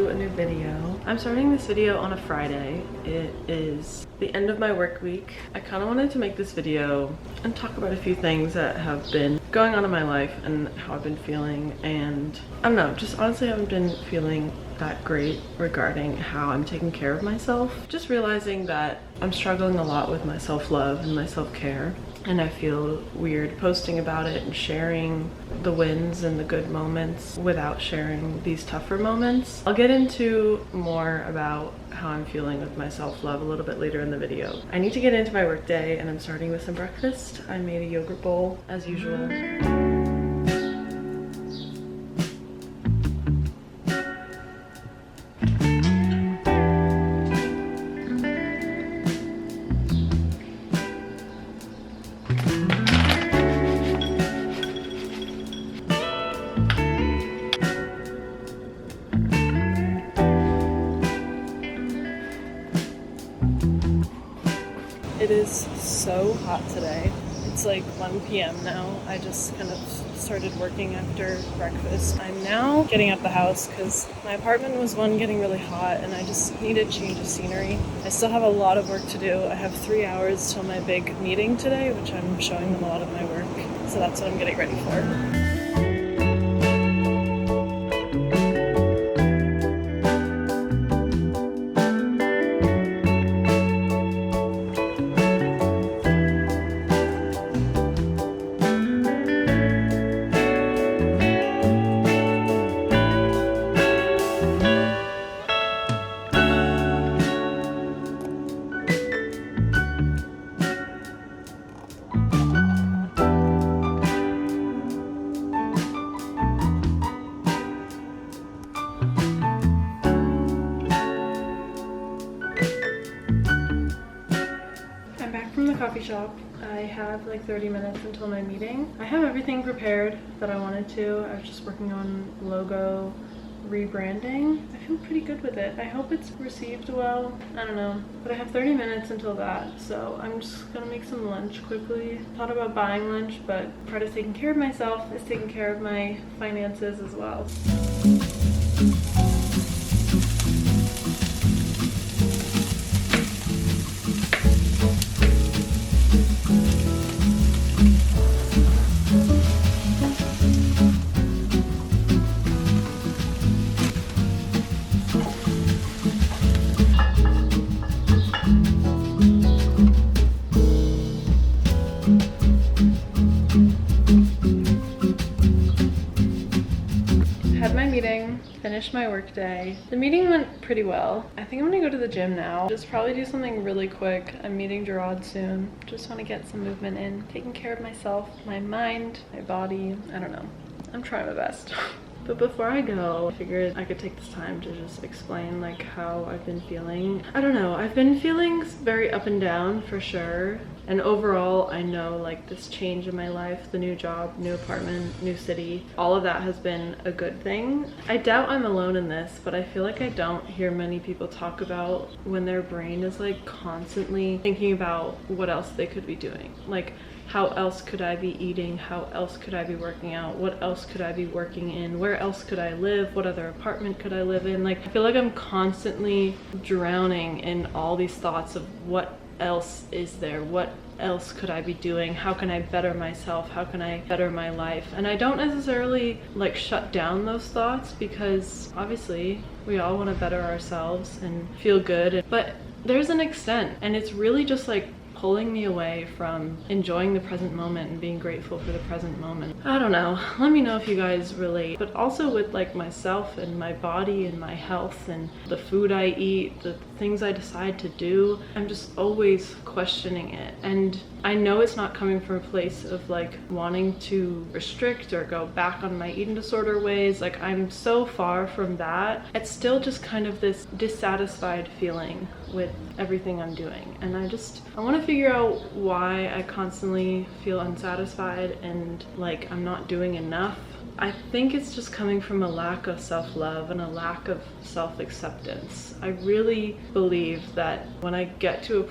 to a new video. I'm starting this video on a Friday. It is the end of my work week. I kind of wanted to make this video and talk about a few things that have been going on in my life and how I've been feeling, and I don't know, just honestly haven't been feeling that great regarding how I'm taking care of myself. Just realizing that I'm struggling a lot with my self-love and my self-care, and I feel weird posting about it and sharing the wins and the good moments without sharing these tougher moments. I'll get into more about how I'm feeling with my self-love a little bit later in the video. I need to get into my work day, and I'm starting with some breakfast. I made a yogurt bowl as usual. It is so hot today. It's like 1 p.m. now. I just kind of started working after breakfast. I'm now getting out the house because my apartment was getting really hot and I just needed a change of scenery. I still have a lot of work to do. I have 3 hours till my big meeting today, which I'm showing them a lot of my work. So that's what I'm getting ready for. Coffee shop. I have like 30 minutes until my meeting. I have everything prepared that I wanted to. I was just working on logo rebranding. I feel pretty good with it. I hope it's received well. I don't know, but I have 30 minutes until that, so I'm just gonna make some lunch quickly. Thought about buying lunch, but part of taking care of myself is taking care of my finances as well. Finished my work day. The meeting went pretty well. I think I'm gonna go to the gym now. Just probably do something really quick. I'm meeting Gerard soon. Just want to get some movement in. Taking care of myself, my mind, my body. I don't know. I'm trying my best. But before I go, I figured I could take this time to just explain like how I've been feeling. I don't know, I've been feeling very up and down for sure. And overall, I know like this change in my life, the new job, new apartment, new city, all of that has been a good thing. I doubt I'm alone in this, but I feel like I don't hear many people talk about when their brain is like constantly thinking about what else they could be doing. Like, how else could I be eating? How else could I be working out? What else could I be working in? Where else could I live? What other apartment could I live in? Like, I feel like I'm constantly drowning in all these thoughts of what else is there? What else could I be doing? How can I better myself? How can I better my life? And I don't necessarily like shut down those thoughts, because obviously we all want to better ourselves and feel good, but there's an extent, and it's really just like pulling me away from enjoying the present moment and being grateful for the present moment. I don't know, let me know if you guys relate. But also with like myself and my body and my health and the food I eat, the things I decide to do, I'm just always questioning it. And I know it's not coming from a place of like wanting to restrict or go back on my eating disorder ways. Like, I'm so far from that. It's still just kind of this dissatisfied feeling with everything I'm doing. And I want to figure out why I constantly feel unsatisfied and like I'm not doing enough. I think it's just coming from a lack of self-love and a lack of self-acceptance. I really believe that when you get to a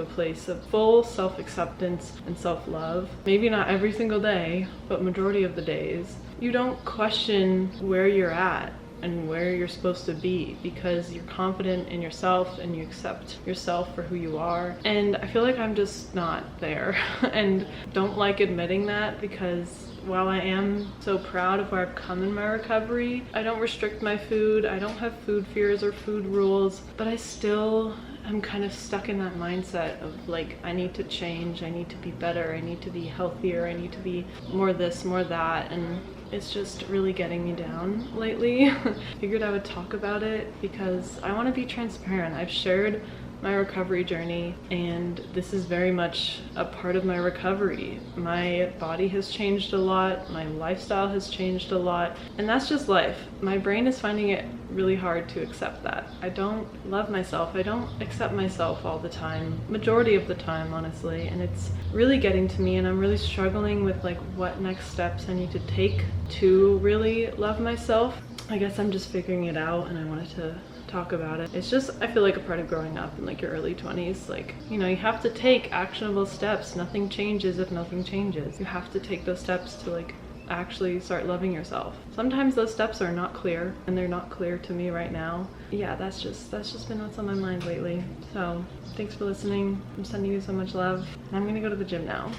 place of full self-acceptance and self-love, maybe not every single day, but majority of the days, you don't question where you're at. and where you're supposed to be, because you're confident in yourself and you accept yourself for who you are. And I feel like I'm just not there and don't like admitting that, because while I am so proud of where I've come in my recovery, I don't restrict my food, I don't have food fears or food rules, but I still am kind of stuck in that mindset of like, I need to change, I need to be better, I need to be healthier, I need to be more this, more that, and it's just really getting me down lately. Figured I would talk about it because I want to be transparent. I've shared my recovery journey, and this is very much a part of my recovery. My body has changed a lot, my lifestyle has changed a lot, and that's just life. My brain is finding it really hard to accept that. I don't love myself, I don't accept myself all the time, majority of the time honestly, and it's really getting to me, and I'm really struggling with like what next steps I need to take to really love myself. I guess I'm just figuring it out, and I wanted to talk about it. It's just, I feel like a part of growing up in like your early 20s, like, you know, you have to take actionable steps. Nothing changes if nothing changes. You have to take those steps to like actually start loving yourself. Sometimes those steps are not clear, and they're not clear to me right now. Yeah, that's just been what's on my mind lately. So thanks for listening. I'm sending you so much love, and I'm gonna go to the gym now.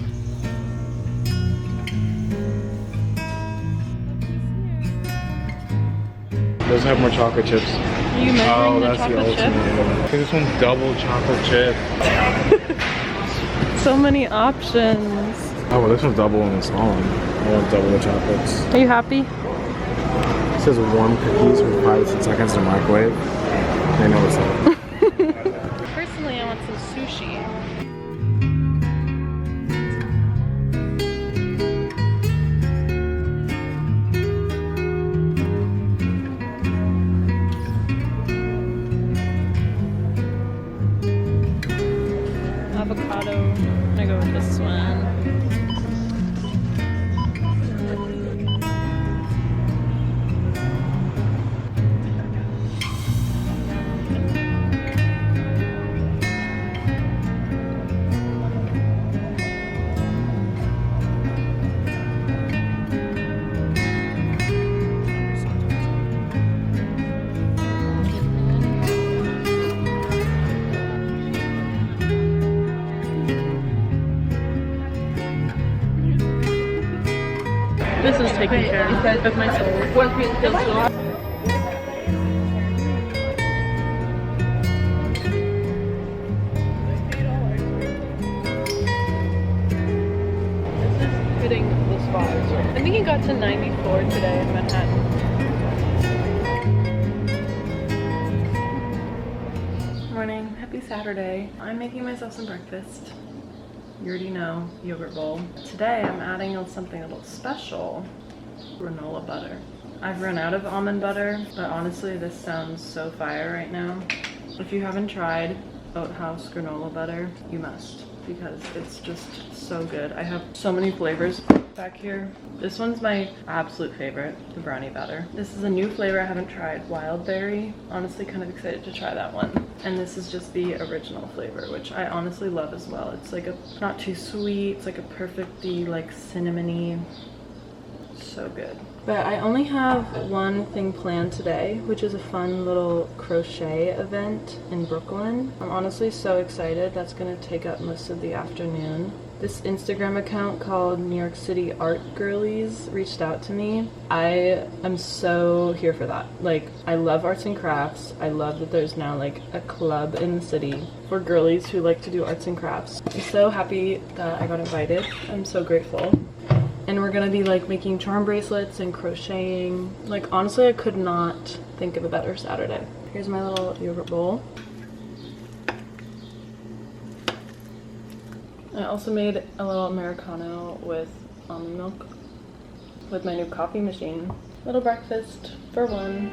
Doesn't have more chocolate chips. Are you measuring the chocolate chip? I think this one's double chocolate chip. So many options. Oh, well, this one's double and the small one. I want double the chocolates. Are you happy? It says warm cookies with 5 to 10 seconds in the microwave. I know what's up. Personally, I want some sushi. Avocado. I'm gonna go with this one. This is taking care of my soul. This is hitting the spot. I think it got to 94 today in Manhattan. Morning, happy Saturday. I'm making myself some breakfast. You already know, yogurt bowl. Today I'm adding on something a little special, granola butter. I've run out of almond butter, but honestly this sounds so fire right now. If you haven't tried Oat House granola butter, you must, because it's just so good. I have so many flavors back here. This one's my absolute favorite, the brownie batter. This is a new flavor I haven't tried, wild berry. Honestly kind of excited to try that one. And this is just the original flavor, which I honestly love as well. It's like a, not too sweet, it's like a perfectly like cinnamony, so good. But I only have one thing planned today, which is a fun little crochet event in Brooklyn. I'm honestly so excited. That's gonna take up most of the afternoon. This Instagram account called New York City Art Girlies reached out to me. I am so here for that. Like, I love arts and crafts. I love that there's now like a club in the city for girlies who like to do arts and crafts. I'm so happy that I got invited. I'm so grateful. And we're gonna be like making charm bracelets and crocheting. Like, honestly, I could not think of a better Saturday. Here's my little yogurt bowl. I also made a little Americano with almond milk with my new coffee machine. Little breakfast for one.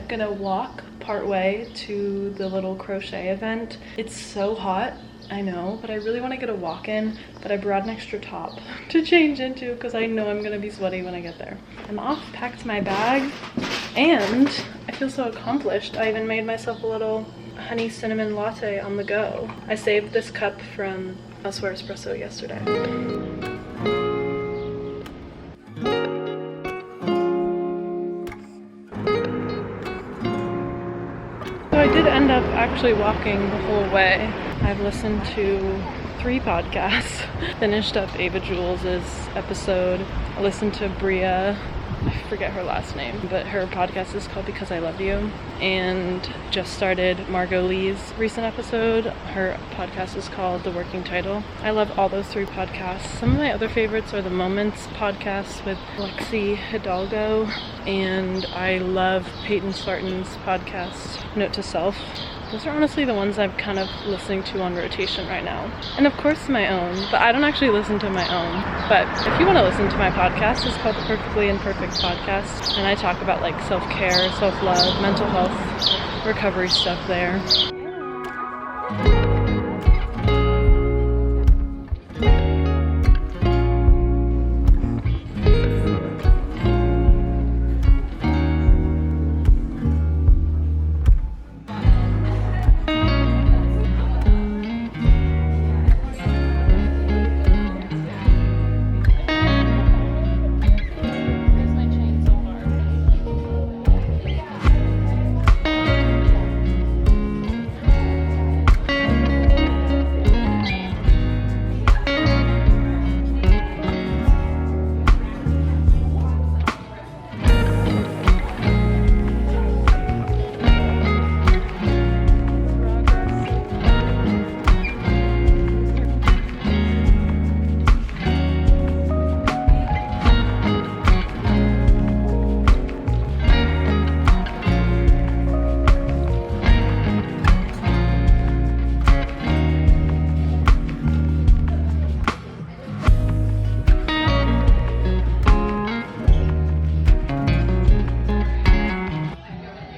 gonna walk part way to the little crochet event. It's so hot, I know, but I really want to get a walk in, but I brought an extra top to change into because I know I'm gonna be sweaty when I get there. I'm off, packed my bag, and I feel so accomplished. I even made myself a little honey cinnamon latte on the go. I saved this cup from Elsewhere Espresso yesterday. So I did end up actually walking the whole way. I've listened to 3 podcasts. Finished up Ava Jules's episode. I listened to Bria, I forget her last name, but her podcast is called Because I Love You. And just started Margot Lee's recent episode. Her podcast is called The Working Title. I love all those 3 podcasts. Some of my other favorites are the Moments podcast with Lexi Hidalgo. And I love Peyton Spartan's podcast, Note to Self. Those are honestly the ones I'm kind of listening to on rotation right now. And of course my own, but I don't actually listen to my own. But if you want to listen to my podcast, it's called The Perfectly Imperfect Podcast. And I talk about like self-care, self-love, mental health, recovery stuff there.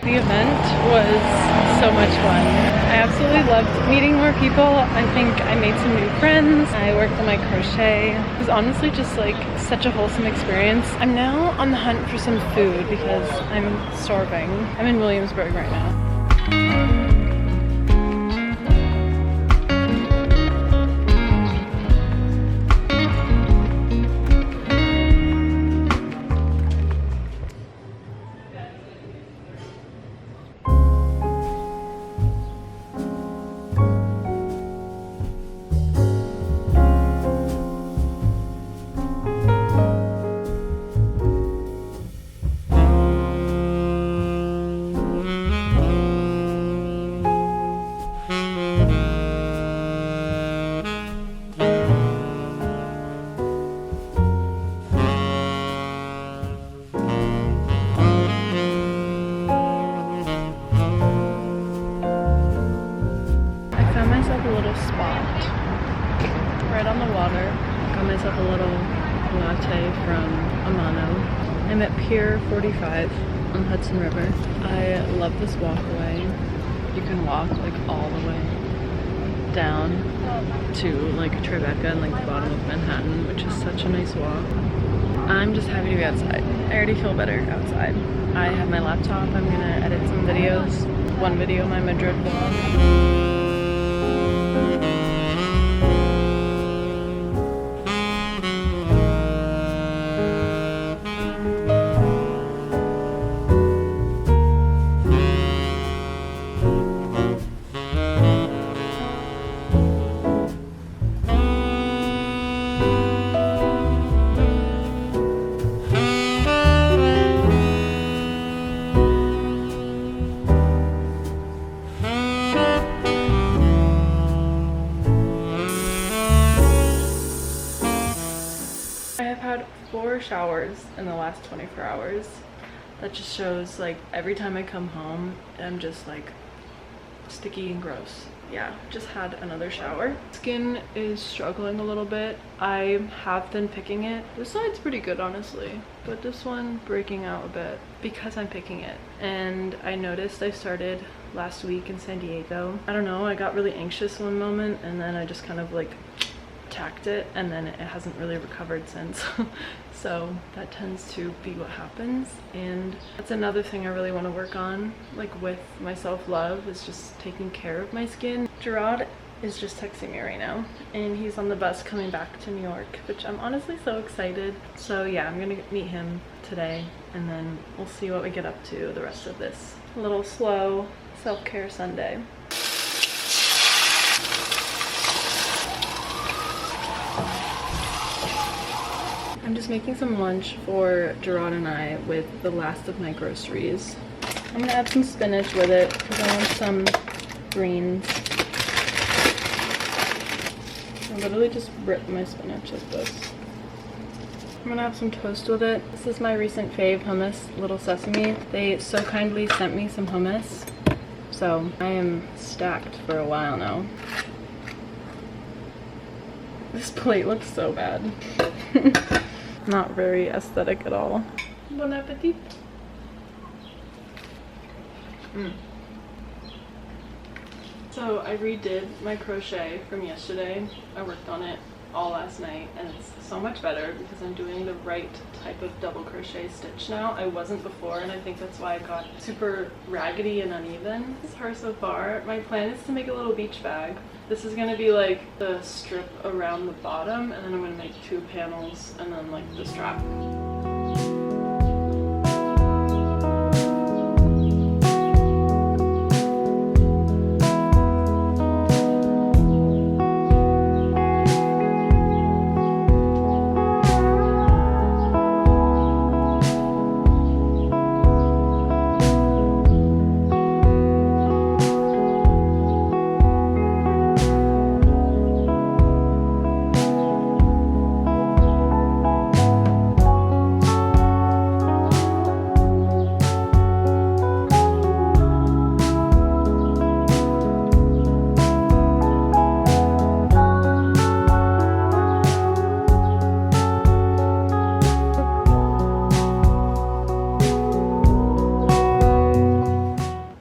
The event was so much fun. I absolutely loved meeting more people. I think I made some new friends. I worked on my crochet. It was honestly just like such a wholesome experience. I'm now on the hunt for some food because I'm starving. I'm in Williamsburg right now. Right on the water. Got myself a little latte from Amano. I'm at Pier 45 on Hudson River. I love this walkway. You can walk like all the way down to like Tribeca and like the bottom of Manhattan, which is such a nice walk. I'm just happy to be outside. I already feel better outside. I have my laptop. I'm gonna edit some videos. One video, my Madrid vlog. I have had 4 showers in the last 24 hours. That just shows like every time I come home, I'm just like sticky and gross. yeah, just had another shower. Skin is struggling a little bit. I have been picking it. This side's pretty good, honestly, but this one breaking out a bit because I'm picking it. And I noticed I started last week in San Diego. I don't know, I got really anxious one moment and then I just kind of like tacked it, and then it hasn't really recovered since. So that tends to be what happens, and that's another thing I really want to work on, like with my self-love, is just taking care of my skin. Gerard is just texting me right now, and he's on the bus coming back to New York, which I'm honestly so excited. So yeah, I'm gonna meet him today, and then we'll see what we get up to the rest of this little slow self-care Sunday. I'm just making some lunch for Gerard and I with the last of my groceries. I'm gonna add some spinach with it because I want some greens. I literally just rip my spinach like this. I'm gonna have some toast with it. This is my recent fave hummus, Little Sesame. They so kindly sent me some hummus, so I am stacked for a while now. This plate looks so bad. Not very aesthetic at all. Bon appetit. So I redid my crochet from yesterday. I worked on it all last night and it's so much better because I'm doing the right type of double crochet stitch now. I wasn't before, and I think that's why I got super raggedy and uneven. This is her so far. My plan is to make a little beach bag. This is gonna be like the strip around the bottom, and then I'm gonna make 2 panels and then like the strap.